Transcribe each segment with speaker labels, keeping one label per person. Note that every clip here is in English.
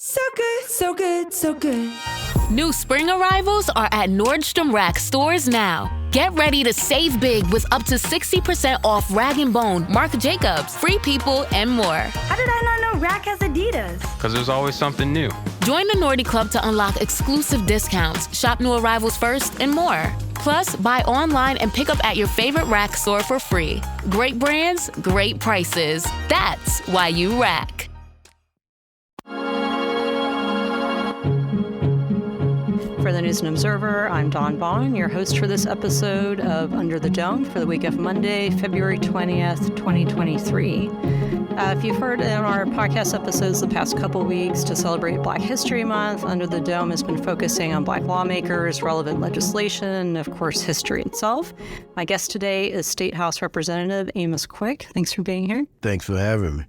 Speaker 1: So good, so good, so good.
Speaker 2: New spring arrivals are at Nordstrom Rack stores now. Get ready to save big with up to 60% off Rag & Bone, Marc Jacobs, Free People, and more.
Speaker 3: How did I not know Rack has Adidas?
Speaker 4: Because there's always something new.
Speaker 2: Join the Nordy Club to unlock exclusive discounts, shop new arrivals first, and more. Plus, buy online and pick up at your favorite Rack store for free. Great brands, great prices. That's why you Rack.
Speaker 5: For the News and Observer, I'm Dawn Vaughan, your host for this episode of Under the Dome for the week of Monday, February 20th, 2023. If you've heard in our podcast episodes the past couple weeks to celebrate Black History Month, Under the Dome has been focusing on Black lawmakers, relevant legislation, and of course, history itself. My guest today is State House Representative Amos Quick. Thanks for being here.
Speaker 6: Thanks for having me.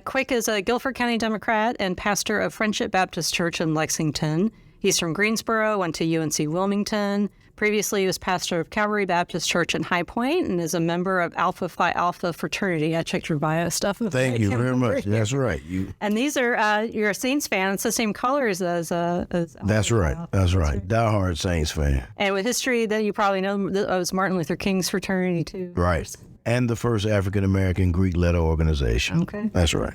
Speaker 5: Quick is a Guilford County Democrat and pastor of Friendship Baptist Church in Lexington. He's from Greensboro, went to UNC Wilmington. Previously, he was pastor of Calvary Baptist Church in High Point and is a member of Alpha Phi Alpha fraternity. I checked your bio stuff.
Speaker 6: Thank you very much. That's right.
Speaker 5: And these are, you're a Saints fan. It's the same colors as
Speaker 6: That's right. That's right. Diehard Saints fan.
Speaker 5: And with history that you probably know, it was Martin Luther King's fraternity, too.
Speaker 6: Right. And the first African-American Greek letter organization.
Speaker 5: Okay.
Speaker 6: That's right.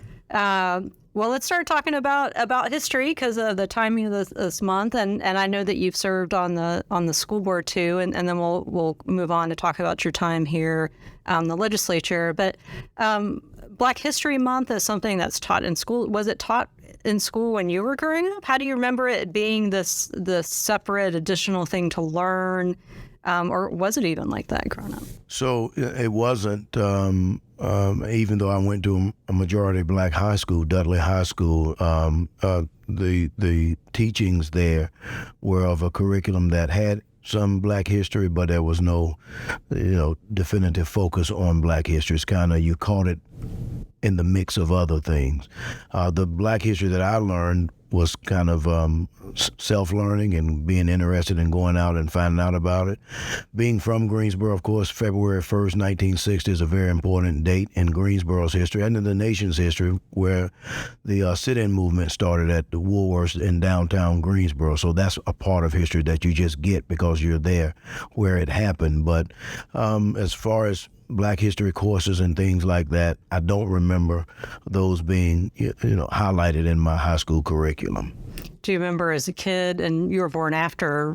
Speaker 5: Well, let's start talking about history because of the timing of this month, and I know that you've served on the school board too, and then we'll move on to talk about your time here on the legislature. But Black History Month is something that's taught in school. Was it taught in school when you were growing up? How do you remember it being this separate additional thing to learn? Or was it even like that growing up?
Speaker 6: So it wasn't, even though I went to a majority Black high school, Dudley High School, the teachings there were of a curriculum that had some Black history, but there was no, definitive focus on Black history. It's kind of, you caught it in the mix of other things. The Black history that I learned was kind of self-learning and being interested in going out and finding out about it. Being from Greensboro, of course, February 1st, 1960 is a very important date in Greensboro's history and in the nation's history, where the sit-in movement started at the Woolworths in downtown Greensboro. So that's a part of history that you just get because you're there where it happened. But as far as Black history courses and things like that, I don't remember those being, highlighted in my high school curriculum.
Speaker 5: Do you remember as a kid, and you were born after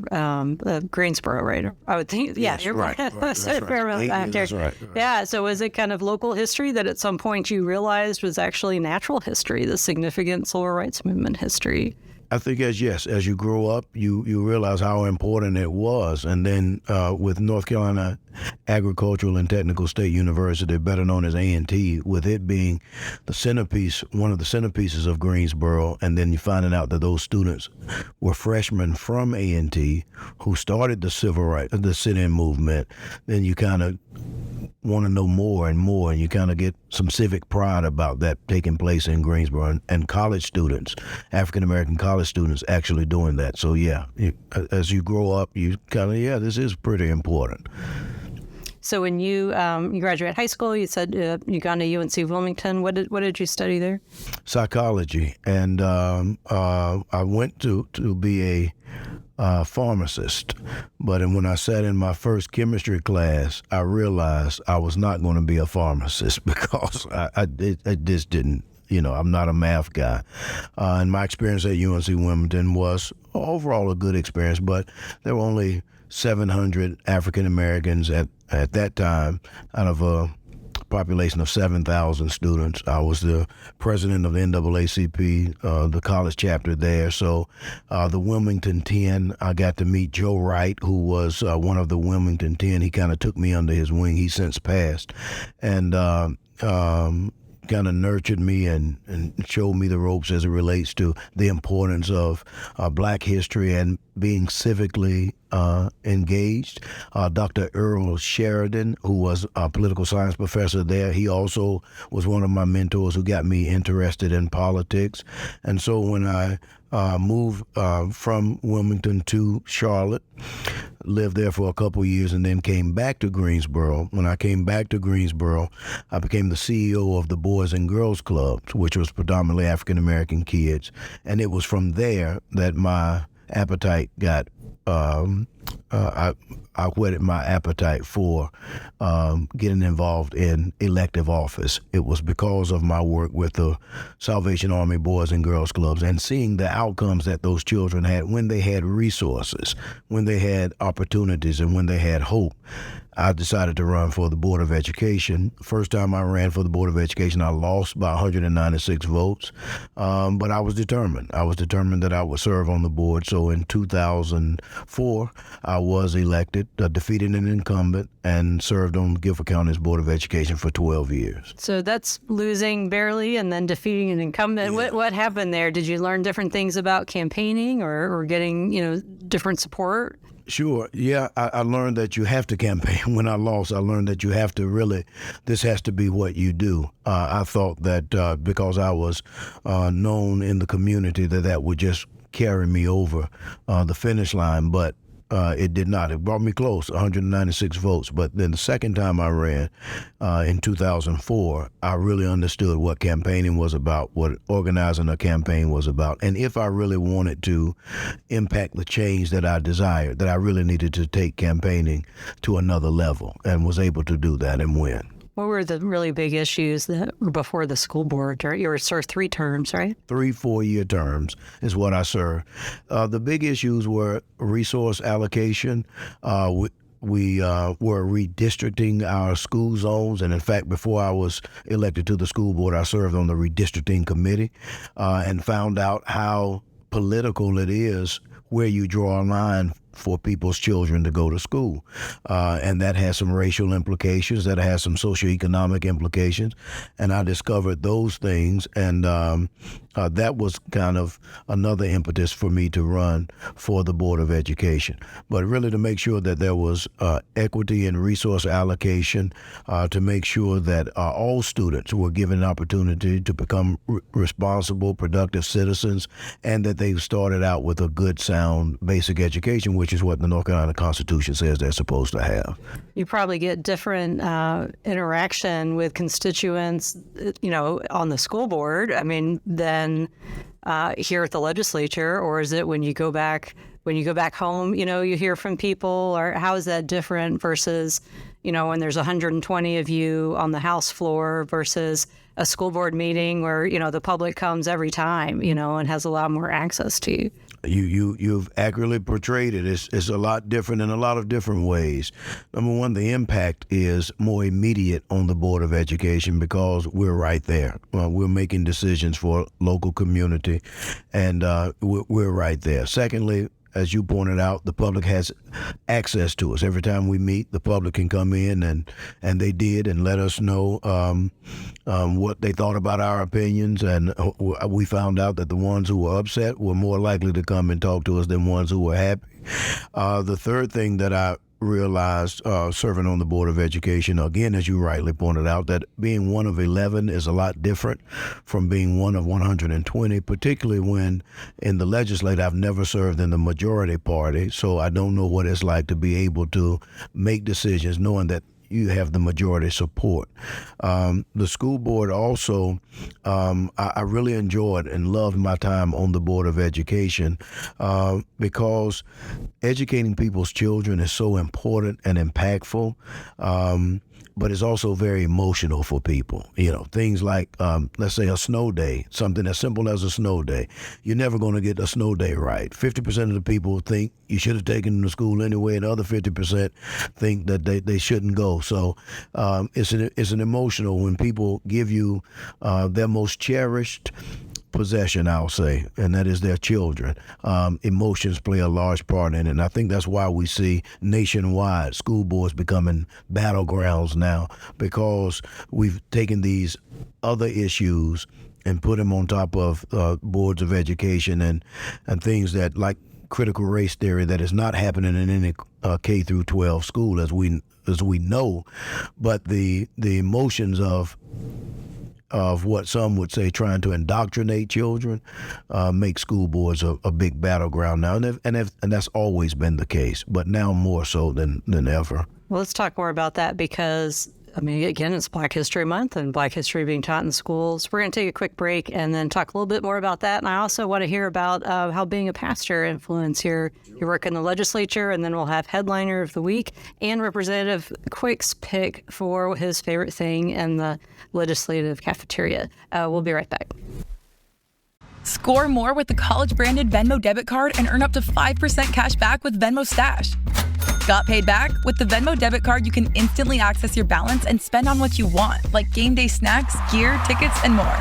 Speaker 5: Greensboro, right? I would think, yeah.
Speaker 6: Yes, right. That's right.
Speaker 5: Yeah, so was it kind of local history that at some point you realized was actually natural history, the significant civil rights movement history?
Speaker 6: I think as you grow up, you realize how important it was. And then with North Carolina Agricultural and Technical State University, better known as A&T, with it being the centerpiece, one of the centerpieces of Greensboro, and then you finding out that those students were freshmen from A&T who started the civil rights, the sit-in movement, then you kind of want to know more and more, and you kind of get some civic pride about that taking place in Greensboro, and college students, African-American college students actually doing that. So yeah, as you grow up, you kind of, this is pretty important.
Speaker 5: So when you graduated high school, you said you got to UNC Wilmington. What did you study there? Psychology,
Speaker 6: and I went to be a pharmacist, but when I sat in my first chemistry class, I realized I was not going to be a pharmacist because I just didn't. I'm not a math guy. And my experience at UNC Wilmington was overall a good experience, but there were only 700 African Americans at that time out of a population of 7,000 students. I was the president of the NAACP, the college chapter there. So the Wilmington 10, I got to meet Joe Wright, who was one of the Wilmington 10. He kind of took me under his wing. He's since passed. And kind of nurtured me and showed me the ropes as it relates to the importance of Black history and being civically engaged. Dr. Earl Sheridan, who was a political science professor there, he also was one of my mentors who got me interested in politics. And so when I moved from Wilmington to Charlotte, lived there for a couple years, and then came back to Greensboro. When I came back to Greensboro, I became the CEO of the Boys and Girls Clubs, which was predominantly African-American kids. And it was from there that my appetite got I whetted my appetite for getting involved in elective office. It was because of my work with the Salvation Army Boys and Girls Clubs and seeing the outcomes that those children had when they had resources, when they had opportunities, and when they had hope. I decided to run for the Board of Education. First time I ran for the Board of Education, I lost by 196 votes, but I was determined. I was determined that I would serve on the board. So in 2004, I was elected, defeated an incumbent, and served on Guilford County's Board of Education for 12 years.
Speaker 5: So that's losing barely and then defeating an incumbent.
Speaker 6: Yeah.
Speaker 5: What happened there? Did you learn different things about campaigning or getting, different support?
Speaker 6: Sure. Yeah, I learned that you have to campaign. When I lost, I learned that you have to really, this has to be what you do. I thought that because I was known in the community that would just carry me over the finish line, but it did not. It brought me close, 196 votes. But then the second time I ran in 2004, I really understood what campaigning was about, what organizing a campaign was about. And if I really wanted to impact the change that I desired, that I really needed to take campaigning to another level, and was able to do that and win.
Speaker 5: What were the really big issues that were before the school board? You were served 3 terms, right?
Speaker 6: 3 4-year terms is what I served. The big issues were resource allocation. We were redistricting our school zones. And in fact, before I was elected to the school board, I served on the redistricting committee and found out how political it is where you draw a line for people's children to go to school. And that has some racial implications, that has some socioeconomic implications. And I discovered those things, and that was kind of another impetus for me to run for the Board of Education. But really to make sure that there was equity and resource allocation, to make sure that all students were given an opportunity to become responsible, productive citizens, and that they started out with a good, sound, basic education, which is what the North Carolina Constitution says they're supposed to have.
Speaker 5: You probably get different interaction with constituents, on the school board, than here at the legislature, or is it when you go back home, you hear from people, or how is that different versus, when there's 120 of you on the House floor versus a school board meeting where, the public comes every time, and has a lot more access to you?
Speaker 6: You've accurately portrayed it. It's a lot different in a lot of different ways. Number one, the impact is more immediate on the Board of Education because we're right there. We're making decisions for local community, and we're right there. Secondly, as you pointed out, the public has access to us. Every time we meet, the public can come in, and they did, and let us know what they thought about our opinions. And we found out that the ones who were upset were more likely to come and talk to us than ones who were happy. The third thing that I realized serving on the Board of Education, again, as you rightly pointed out, that being one of 11 is a lot different from being one of 120, particularly when in the legislature I've never served in the majority party, so I don't know what it's like to be able to make decisions knowing that you have the majority support. The school board also, I really enjoyed and loved my time on the Board of Education because educating people's children is so important and impactful. But it's also very emotional for people. Things like, let's say, a snow day, something as simple as a snow day. You're never going to get a snow day right. 50% of the people think you should have taken them to school anyway, and the other 50% think that they shouldn't go. So it's an emotional when people give you their most cherished possession, I'll say, and that is their children. Emotions play a large part in it, and I think that's why we see nationwide school boards becoming battlegrounds now, because we've taken these other issues and put them on top of boards of education and things that, like critical race theory, that is not happening in any K through 12 school as we know, but the emotions of of what some would say trying to indoctrinate children make school boards a big battleground now, and that's always been the case, but now more so than ever.
Speaker 5: Well, let's talk more about that because, again, it's Black History Month and Black history being taught in schools. We're going to take a quick break and then talk a little bit more about that. And I also want to hear about how being a pastor influenced your work in the legislature. And then we'll have Headliner of the Week and Representative Quick's pick for his favorite thing in the legislative cafeteria. We'll be right back.
Speaker 4: Score more with the college-branded Venmo debit card and earn up to 5% cash back with Venmo Stash. Got paid back? With the Venmo debit card, you can instantly access your balance and spend on what you want, like game day snacks, gear, tickets, and more.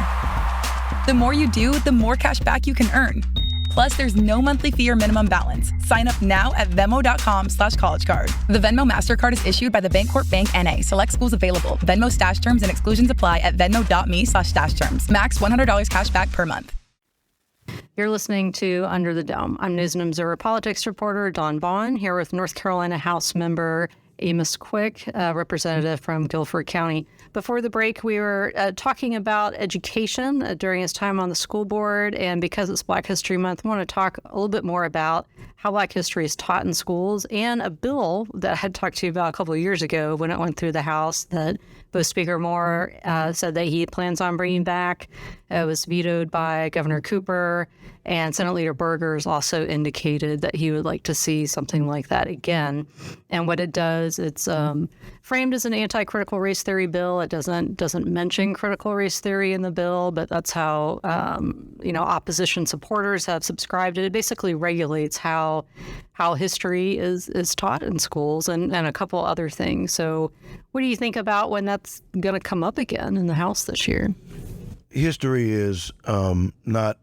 Speaker 4: The more you do, the more cash back you can earn. Plus, there's no monthly fee or minimum balance. Sign up now at Venmo.com/collegecard. The Venmo MasterCard is issued by the Bancorp Bank N.A. Select schools available. Venmo Stash terms and exclusions apply at venmo.me/stash terms. Max $100 cash back per month.
Speaker 5: You're listening to Under the Dome. I'm News and Observer Politics reporter Dawn Vaughan, here with North Carolina House member Amos Quick, representative from Guilford County. Before the break, we were talking about education during his time on the school board. And because it's Black History Month, I want to talk a little bit more about how Black history is taught in schools and a bill that I had talked to you about a couple of years ago when it went through the House that both Speaker Moore said that he plans on bringing back. It was vetoed by Governor Cooper, and Senate Leader Burgers also indicated that he would like to see something like that again. And what it does, it's framed as an anti-critical race theory bill. It doesn't mention critical race theory in the bill, but that's how opposition supporters have subscribed it. It basically regulates how history is taught in schools and a couple other things. So what do you think about when that's going to come up again in the House this year?
Speaker 6: History is not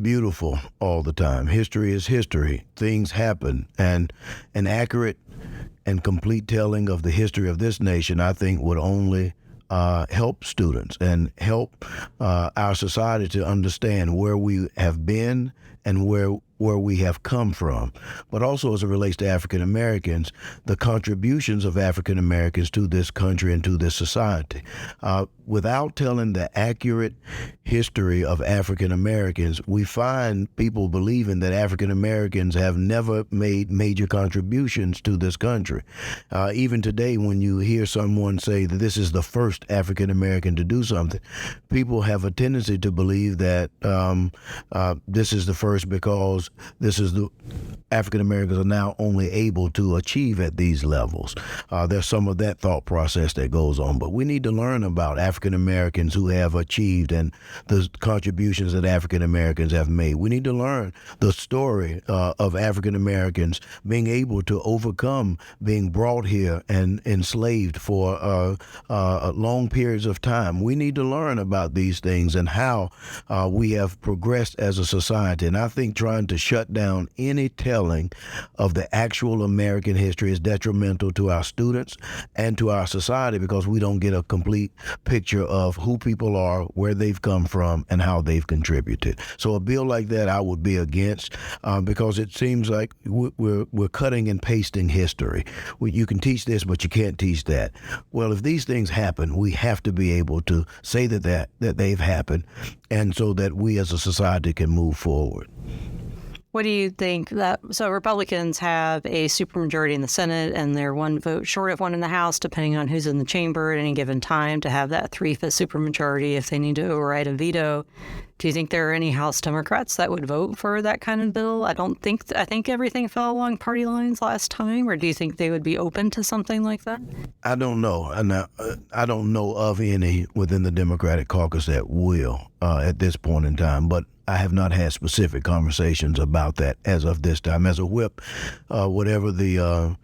Speaker 6: beautiful all the time. History is history. Things happen, and an accurate and complete telling of the history of this nation, I think, would only help students and help our society to understand where we have been and where we have come from. But also as it relates to African Americans, the contributions of African Americans to this country and to this society. Without telling the accurate history of African Americans, we find people believing that African Americans have never made major contributions to this country. Even today, when you hear someone say that this is the first African American to do something, people have a tendency to believe that this is the first because this is the African Americans are now only able to achieve at these levels. There's some of that thought process that goes on, but we need to learn about African Americans who have achieved and the contributions that African Americans have made. We need to learn the story of African Americans being able to overcome being brought here and enslaved for long periods of time. We need to learn about these things and how we have progressed as a society. And I think trying to shut down any telling of the actual American history is detrimental to our students and to our society because we don't get a complete picture of who people are, where they've come from, and how they've contributed. So a bill like that I would be against because it seems like we're cutting and pasting history. You can teach this, but you can't teach that. Well, if these things happen, we have to be able to say that they've happened, and so that we as a society can move forward.
Speaker 5: What do you think so Republicans have a supermajority in the Senate and they're one vote short of one in the House, depending on who's in the chamber at any given time to have that 3/5 supermajority if they need to override a veto. Do you think there are any House Democrats that would vote for that kind of bill? I think everything fell along party lines last time, or do you think they would be open to something like that?
Speaker 6: I don't know. I don't know of any within the Democratic caucus that will at this point in time, but I have not had specific conversations about that as of this time. As a whip, whatever the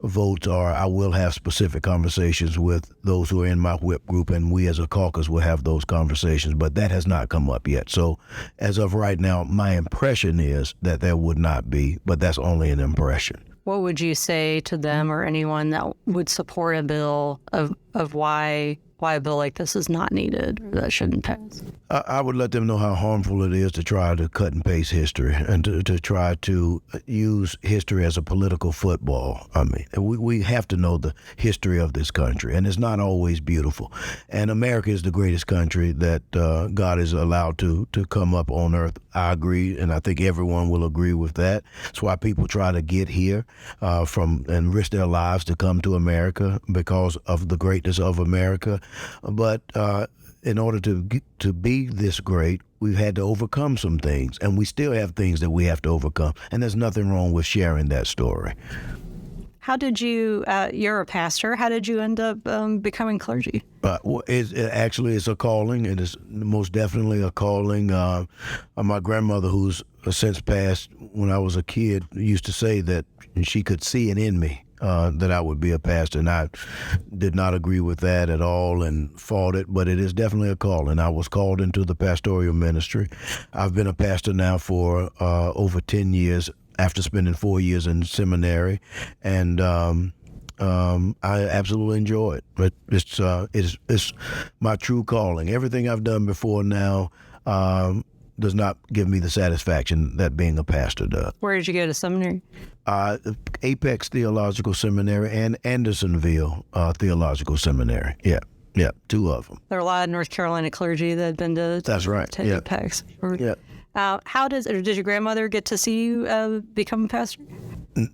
Speaker 6: votes are, I will have specific conversations with those who are in my whip group, and we as a caucus will have those conversations, but that has not come up yet. So as of right now, my impression is that there would not be, but that's only an impression.
Speaker 5: What would you say to them or anyone that would support a bill of why a bill like this is not needed or that shouldn't pass?
Speaker 6: I would let them know how harmful it is to try to cut and paste history and to try to use history as a political football. I mean, we have to know the history of this country, and it's not always beautiful. And America is the greatest country that God is allowed to come up on earth. I agree, and I think everyone will agree with that. That's why people try to get here and risk their lives to come to America because of the greatness of America. But in order to be this great, we've had to overcome some things, and we still have things that we have to overcome. And there's nothing wrong with sharing that story.
Speaker 5: How did you, you're a pastor, how did you end up becoming clergy?
Speaker 6: Well, it's a calling. It is most definitely a calling. My grandmother, who's since passed when I was a kid, used to say that she could see it in me. That I would be a pastor, and I did not agree with that at all and fought it, but it is definitely a call, and I was called into the pastoral ministry. I've been a pastor now for over 10 years after spending 4 years in seminary, and I absolutely enjoy it. But it's my true calling. Everything I've done before now does not give me the satisfaction that being a pastor does.
Speaker 5: Where did you go to seminary?
Speaker 6: Apex Theological Seminary and Andersonville Theological Seminary. Yeah, two of them.
Speaker 5: There are a lot of North Carolina clergy that had been to
Speaker 6: That's right.
Speaker 5: to Apex.
Speaker 6: Yeah.
Speaker 5: Did your grandmother get to see you become a pastor?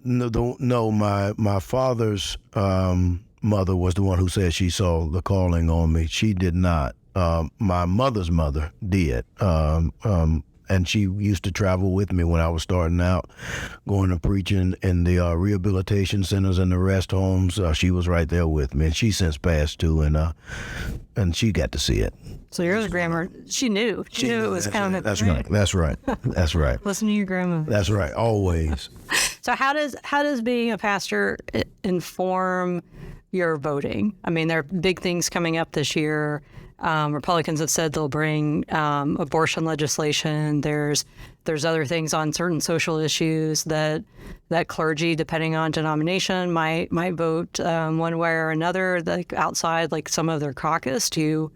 Speaker 6: No. My father's mother was the one who said she saw the calling on me. She did not. My mother's mother did. And she used to travel with me when I was starting out, going and preaching in the rehabilitation centers and the rest homes. She was right there with me, and she since passed too, and she got to see it.
Speaker 5: So your grandma, she knew it was coming.
Speaker 6: That's right. That's right.
Speaker 5: Listen to your grandma.
Speaker 6: That's right. Always.
Speaker 5: So how does being a pastor inform your voting? I mean, there are big things coming up this year. Republicans have said they'll bring abortion legislation. There's other things on certain social issues that clergy, depending on denomination, might vote one way or another, like outside, like some of their caucus. Do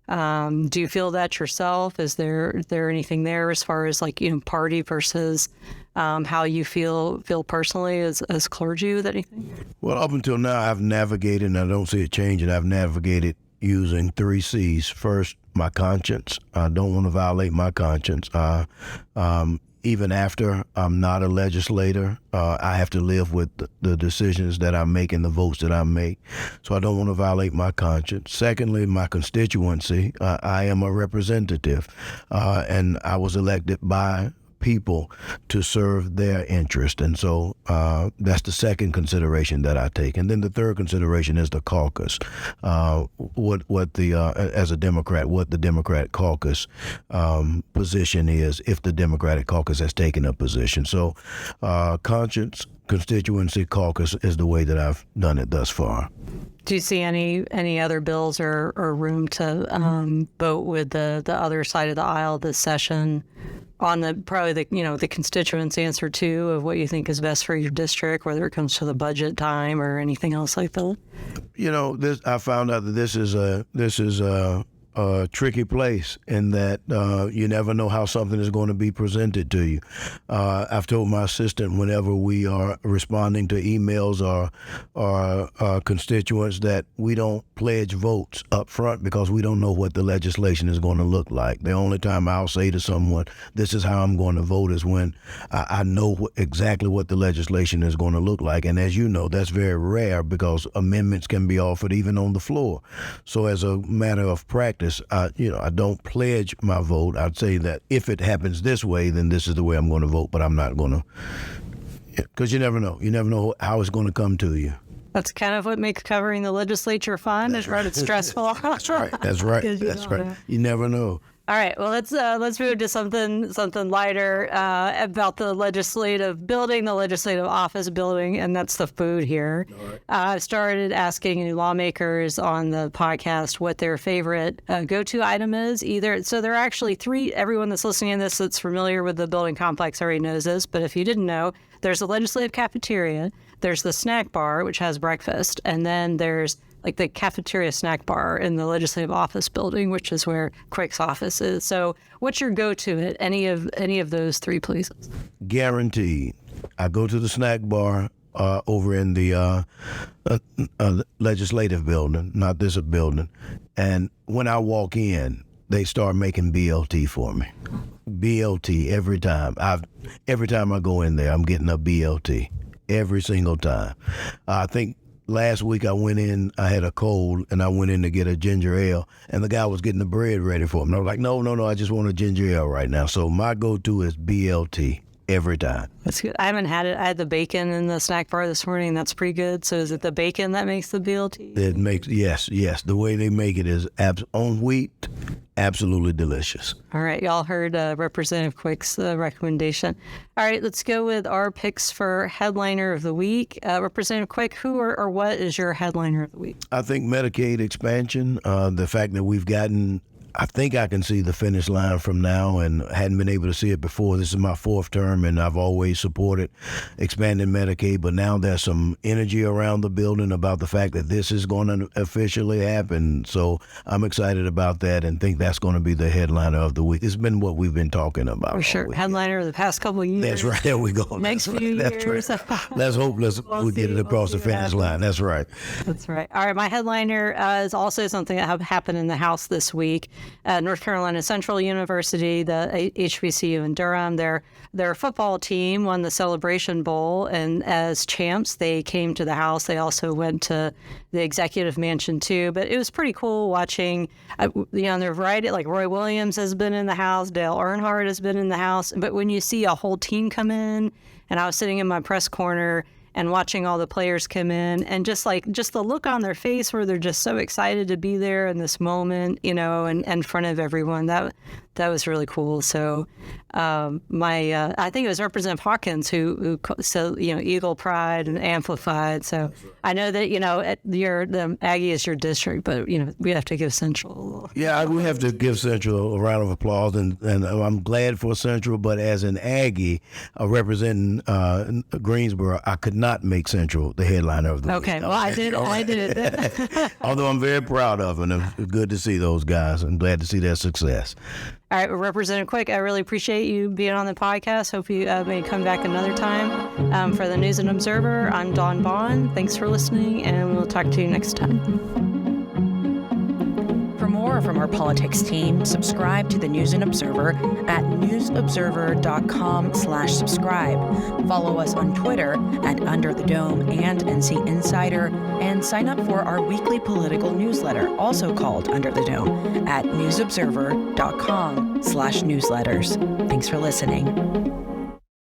Speaker 5: you feel that yourself? Is there anything there as far as like party versus how you feel personally as clergy with anything?
Speaker 6: Well, up until now, I've navigated, and I don't see it changing. I've navigated using 3 C's. First, my conscience. I don't want to violate my conscience. Even after I'm not a legislator, I have to live with the decisions that I make and the votes that I make. So I don't want to violate my conscience. Secondly, my constituency. I am a representative, and I was elected by people to serve their interest. And so that's the second consideration that I take. And then the third consideration is the caucus. As a Democrat, what the Democrat caucus position is if the Democratic caucus has taken a position. So conscience, constituency, caucus is the way that I've done it thus far.
Speaker 5: Do you see any other bills or room to vote with the other side of the aisle this session on the constituents' answer too of what you think is best for your district, whether it comes to the budget time or anything else like that?
Speaker 6: I found out that this is a tricky place in that you never know how something is going to be presented to you. I've told my assistant whenever we are responding to emails or constituents that we don't pledge votes up front because we don't know what the legislation is going to look like. The only time I'll say to someone, this is how I'm going to vote, is when I know exactly what the legislation is going to look like. And as you know, that's very rare because amendments can be offered even on the floor. So as a matter of practice, I don't pledge my vote. I'd say that if it happens this way, then this is the way I'm going to vote, but I'm not going to, because you never know. You never know how it's going to come to you.
Speaker 5: That's kind of what makes covering the legislature fun. It's right. It's stressful.
Speaker 6: That's right. That's right. That's right. You never know.
Speaker 5: All right. Well, let's move to something lighter about the legislative building, the legislative office building, and that's the food here. Right. I started asking new lawmakers on the podcast what their favorite go-to item is. So there are actually 3. Everyone that's listening to this that's familiar with the building complex already knows this, but if you didn't know, there's the legislative cafeteria, there's the snack bar, which has breakfast, and then there's like the cafeteria snack bar in the Legislative Office Building, which is where Quick's office is. So what's your go-to at any of those three places?
Speaker 6: Guaranteed. I go to the snack bar over in the Legislative Building, not this building. And when I walk in, they start making BLT for me. BLT every time. Every time I go in there, I'm getting a BLT every single time. I think last week I went in, I had a cold, and I went in to get a ginger ale, and the guy was getting the bread ready for me. And I was like, no, I just want a ginger ale right now. So my go-to is BLT every time.
Speaker 5: That's good. I haven't had it. I had the bacon in the snack bar this morning. That's pretty good. So is it the bacon that makes the BLT?
Speaker 6: It makes, yes. The way they make it is on wheat, absolutely delicious.
Speaker 5: All right. Y'all heard Representative Quick's recommendation. All right. Let's go with our picks for headliner of the week. Representative Quick, who or what is your headliner of the week?
Speaker 6: I think Medicaid expansion, the fact that we've gotten, I think I can see the finish line from now and hadn't been able to see it before. This is my fourth term, and I've always supported expanding Medicaid, but now there's some energy around the building about the fact that this is going to officially happen. So I'm excited about that and think that's going to be the headliner of the week. It's been what we've been talking about.
Speaker 5: For sure. Headliner of the past couple of years.
Speaker 6: That's right. There we go.
Speaker 5: Next few years.
Speaker 6: Right. Let's hope we get it across the finish line. That's right.
Speaker 5: That's right. All right. My headliner is also something that happened in the House this week. North Carolina Central University, the HBCU in Durham, their football team won the Celebration Bowl, and as champs, they came to the House. They also went to the Executive Mansion too. But it was pretty cool watching. Their variety, like Roy Williams has been in the House, Dale Earnhardt has been in the House. But when you see a whole team come in, and I was sitting in my press corner and watching all the players come in, and just the look on their face where they're just so excited to be there in this moment, and in front of everyone, that was really cool. So I think it was Representative Hawkins who so Eagle Pride and Amplified. So I know that the Aggie is your district, but we have to give Central.
Speaker 6: Yeah, we have to give Central a round of applause, and I'm glad for Central. But as an Aggie representing Greensboro, I could not make Central the headliner of the week.
Speaker 5: Okay, well I did.
Speaker 6: Although I'm very proud of them, it's good to see those guys. I'm glad to see their success.
Speaker 5: All right, Representative Quick, I really appreciate you being on the podcast. Hope you may come back another time. For the News and Observer, I'm Dawn Vaughan. Thanks for listening, and we'll talk to you next time.
Speaker 1: For more from our politics team, subscribe to the News and Observer at newsobserver.com/subscribe. Follow us on Twitter at Under the Dome and NC Insider, and sign up for our weekly political newsletter, also called Under the Dome, at newsobserver.com/newsletters. Thanks for listening.